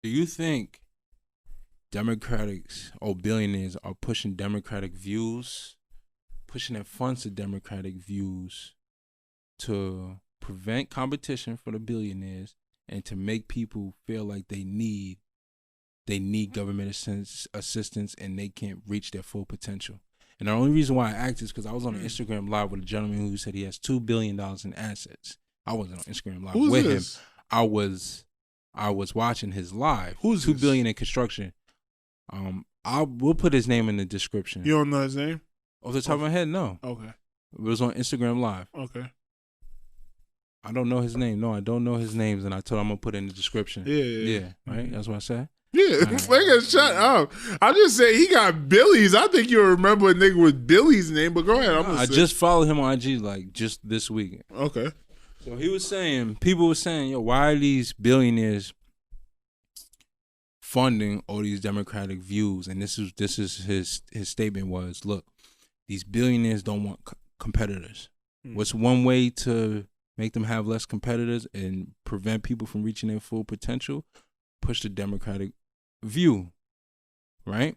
Do you think Democrats or billionaires are pushing Democratic views, pushing their funds to Democratic views to prevent competition for the billionaires and to make people feel like they need government assistance and they can't reach their full potential? And the only reason why I asked is because I was on an Instagram live with a gentleman who said he has $2 billion in assets. I wasn't on Instagram live with him. I was watching his live. Who's $2 billion in construction? We'll put his name in the description. You don't know his name? Off the top of my head, no. Okay. It was on Instagram live. Okay. I don't know his name. No, I don't know his names, and I told him I'm gonna put it in the description. Yeah. Right? That's what I said. Yeah, nigga, shut up. I'm just saying he got Billy's. I think you'll remember a nigga with Billy's name, but go ahead. I just followed him on IG like just this week. Okay. So people were saying, yo, why are these billionaires funding all these Democratic views? And this is his statement was, look, these billionaires don't want competitors. What's one way to make them have less competitors and prevent people from reaching their full potential? Push the Democratic view, right?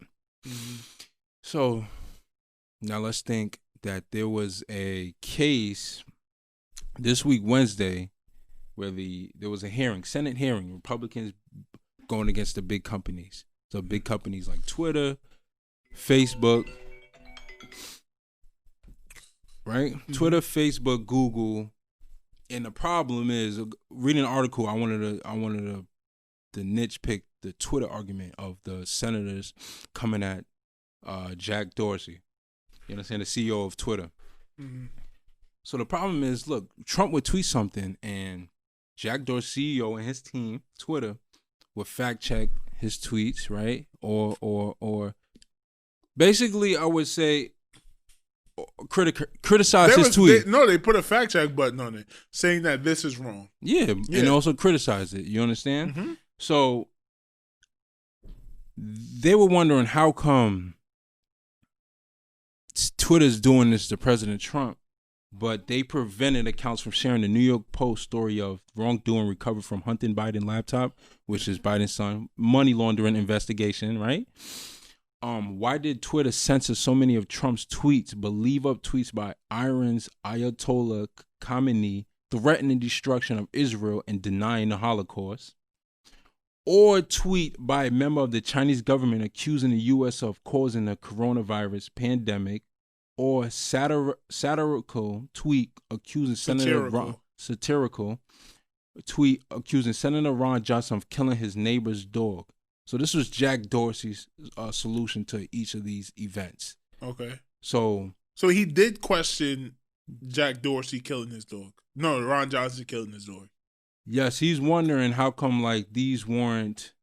So now let's think that there was a case this week, Wednesday, where there was a hearing, Senate hearing, Republicans going against the big companies. So big companies like Twitter, Facebook, right? Twitter, Facebook, Google. And the problem is, reading an article, I wanted to niche pick the Twitter argument of the senators coming at Jack Dorsey. You understand? The CEO of Twitter. So the problem is, look, Trump would tweet something and Jack Dorsey, CEO, and his team, Twitter, would fact check his tweets, right? Or basically, I would say, criticize his tweet. They put a fact check button on it, saying that this is wrong. Yeah. And also criticize it. You understand? So they were wondering how come Twitter's doing this to President Trump, but they prevented accounts from sharing the New York Post story of wrongdoing recovered from Hunter Biden laptop, which is Biden's son, money laundering investigation, right? Why did Twitter censor so many of Trump's tweets, but leave up tweets by Iran's Ayatollah Khamenei threatening destruction of Israel and denying the Holocaust? Or tweet by a member of the Chinese government accusing the U.S. of causing the coronavirus pandemic, or satirical tweet accusing Senator Ron Johnson of killing his neighbor's dog. So this was Jack Dorsey's solution to each of these events. Okay. So he did question Jack Dorsey killing his dog. No, Ron Johnson killing his dog. Yes, he's wondering how come like these weren't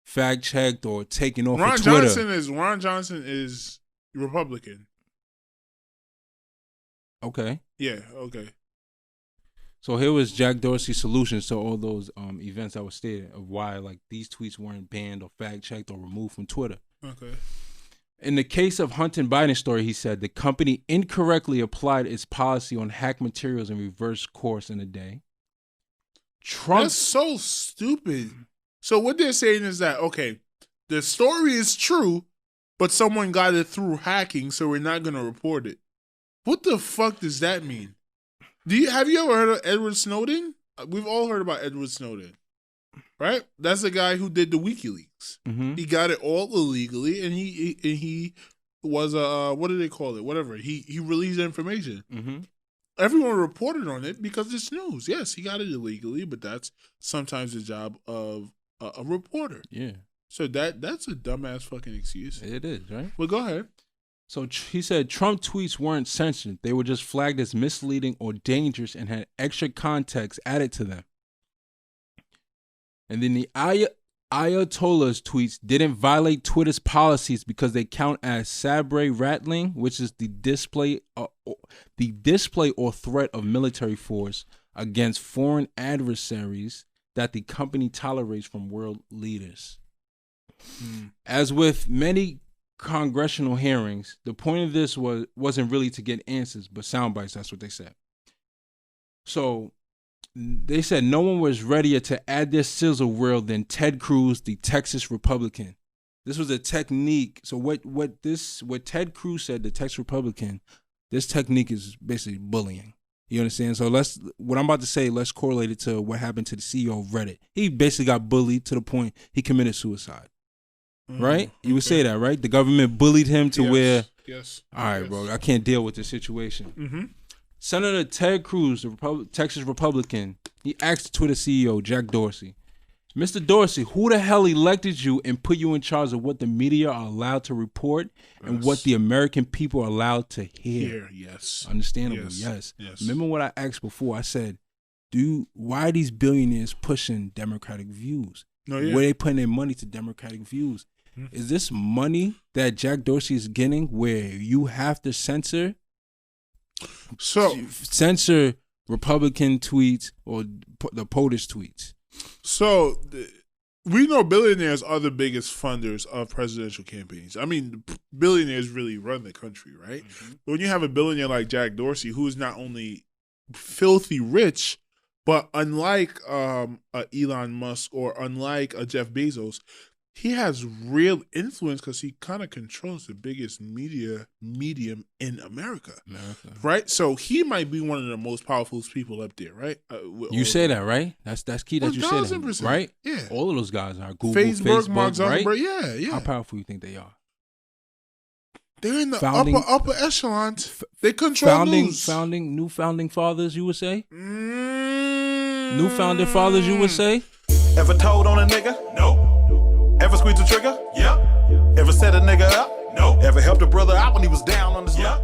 fact checked or taken off of Twitter. Ron Johnson is Republican. Okay. Yeah. Okay. So here was Jack Dorsey's solutions to all those events I was stated of why like these tweets weren't banned or fact checked or removed from Twitter. Okay. In the case of Hunter Biden story, he said the company incorrectly applied its policy on hack materials in reverse course in a day. That's so stupid. So what they're saying is that, okay, the story is true, but someone got it through hacking, so we're not going to report it. What the fuck does that mean? Have you ever heard of Edward Snowden? We've all heard about Edward Snowden, right? That's the guy who did the WikiLeaks. He got it all illegally, and he was what do they call it? Whatever. He released information. Everyone reported on it because it's news. Yes, he got it illegally, but that's sometimes the job of a reporter. Yeah. So that's a dumbass fucking excuse. It is, right? Well, go ahead. So he said Trump tweets weren't censored. They were just flagged as misleading or dangerous and had extra context added to them. And then the Ayatollah's tweets didn't violate Twitter's policies because they count as sabre rattling, which is the display or threat of military force against foreign adversaries that the company tolerates from world leaders. As with many congressional hearings, the point of this wasn't really to get answers, but sound bites. That's what they said. So They said no one was readier to add their sizzle reel than Ted Cruz, the Texas Republican. This was a technique. So what Ted Cruz said, the Texas Republican, this technique is basically bullying. You understand? So what I'm about to say, let's correlate it to what happened to the CEO of Reddit. He basically got bullied to the point he committed suicide. Right? You would say that, right? The government bullied him to where... Yes. All right, bro. I can't deal with this situation. Mm-hmm. Senator Ted Cruz, the Texas Republican, he asked Twitter CEO Jack Dorsey, Mr. Dorsey, who the hell elected you and put you in charge of what the media are allowed to report and what the American people are allowed to hear? Yes. Understandable, yes. Remember what I asked before? I said, why are these billionaires pushing Democratic views? Where are they putting their money to Democratic views? Mm-hmm. Is this money that Jack Dorsey is getting where you have to censor Republican tweets or the POTUS tweets? So we know billionaires are the biggest funders of presidential campaigns. I mean, billionaires really run the country, right? Mm-hmm. But when you have a billionaire like Jack Dorsey, who is not only filthy rich, but unlike Elon Musk or unlike Jeff Bezos, he has real influence because he kind of controls the biggest media medium in America, right? So he might be one of the most powerful people up there, right? You say that, right? That's key that you say that, right? Yeah. All of those guys are Google, Facebook, Mark Zuckerberg, right? Yeah. How powerful do you think they are? They're in the upper echelon. They control news. New founding fathers, you would say? New founding fathers, you would say? Ever told on a nigga? No. Ever squeezed the trigger? Yep. Ever set a nigga up? No. Ever helped a brother out when he was down on his luck?